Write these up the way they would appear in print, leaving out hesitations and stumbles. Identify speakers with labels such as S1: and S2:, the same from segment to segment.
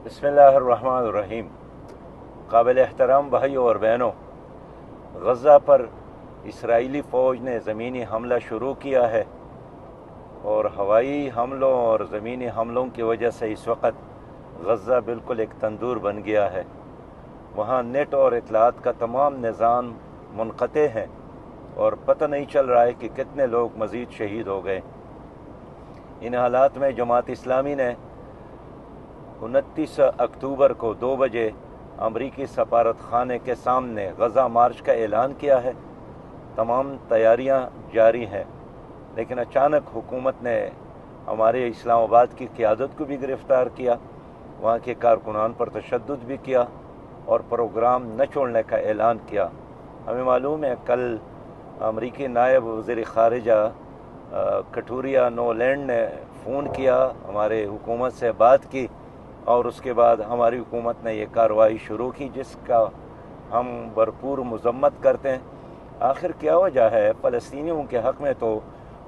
S1: بسم اللہ الرحمن الرحیم۔ قابل احترام بھائیوں اور بہنوں، غزہ پر اسرائیلی فوج نے زمینی حملہ شروع کیا ہے اور ہوائی حملوں اور زمینی حملوں کی وجہ سے اس وقت غزہ بالکل ایک تندور بن گیا ہے۔ وہاں نیٹ اور اطلاعات کا تمام نظام منقطع ہے اور پتہ نہیں چل رہا ہے کہ کتنے لوگ مزید شہید ہو گئے۔ ان حالات میں جماعت اسلامی نے 29 اکتوبر کو 2 بجے امریکی سفارت خانے کے سامنے غزہ مارچ کا اعلان کیا ہے۔ تمام تیاریاں جاری ہیں، لیکن اچانک حکومت نے ہمارے اسلام آباد کی قیادت کو بھی گرفتار کیا، وہاں کے کارکنان پر تشدد بھی کیا اور پروگرام نہ چھوڑنے کا اعلان کیا۔ ہمیں معلوم ہے کل امریکی نائب وزیر خارجہ کٹوریا نولینڈ نے فون کیا، ہمارے حکومت سے بات کی اور اس کے بعد ہماری حکومت نے یہ کارروائی شروع کی، جس کا ہم بھرپور مذمت کرتے ہیں۔ آخر کیا وجہ ہے؟ فلسطینیوں کے حق میں تو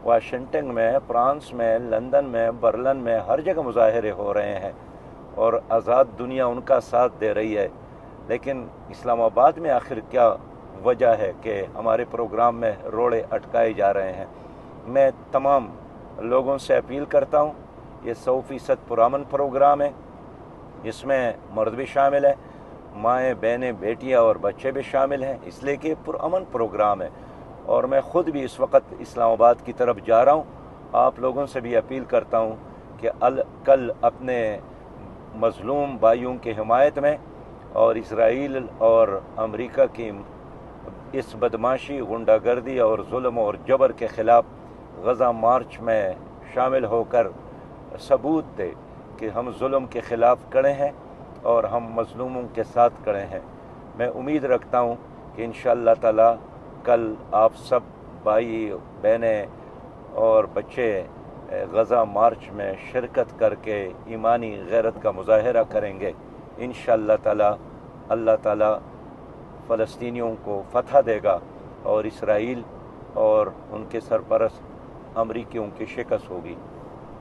S1: واشنگٹن میں، فرانس میں، لندن میں، برلن میں ہر جگہ مظاہرے ہو رہے ہیں اور آزاد دنیا ان کا ساتھ دے رہی ہے، لیکن اسلام آباد میں آخر کیا وجہ ہے کہ ہمارے پروگرام میں روڑے اٹکائے جا رہے ہیں؟ میں تمام لوگوں سے اپیل کرتا ہوں، یہ 100% پرامن پروگرام ہے، اس میں مرد بھی شامل ہے، مائیں، بہنیں، بیٹیاں اور بچے بھی شامل ہیں، اس لیے کہ پرامن پروگرام ہے۔ اور میں خود بھی اس وقت اسلام آباد کی طرف جا رہا ہوں۔ آپ لوگوں سے بھی اپیل کرتا ہوں کہ کل اپنے مظلوم بھائیوں کی حمایت میں اور اسرائیل اور امریکہ کی اس بدماشی، غنڈہ گردی اور ظلم اور جبر کے خلاف غزہ مارچ میں شامل ہو کر ثبوت دے کہ ہم ظلم کے خلاف کھڑے ہیں اور ہم مظلوموں کے ساتھ کھڑے ہیں۔ میں امید رکھتا ہوں کہ انشاءاللہ تعالی کل آپ سب بھائی، بہنیں اور بچے غزہ مارچ میں شرکت کر کے ایمانی غیرت کا مظاہرہ کریں گے۔ انشاءاللہ تعالی اللہ تعالی فلسطینیوں کو فتح دے گا اور اسرائیل اور ان کے سرپرست امریکیوں کی شکست ہوگی۔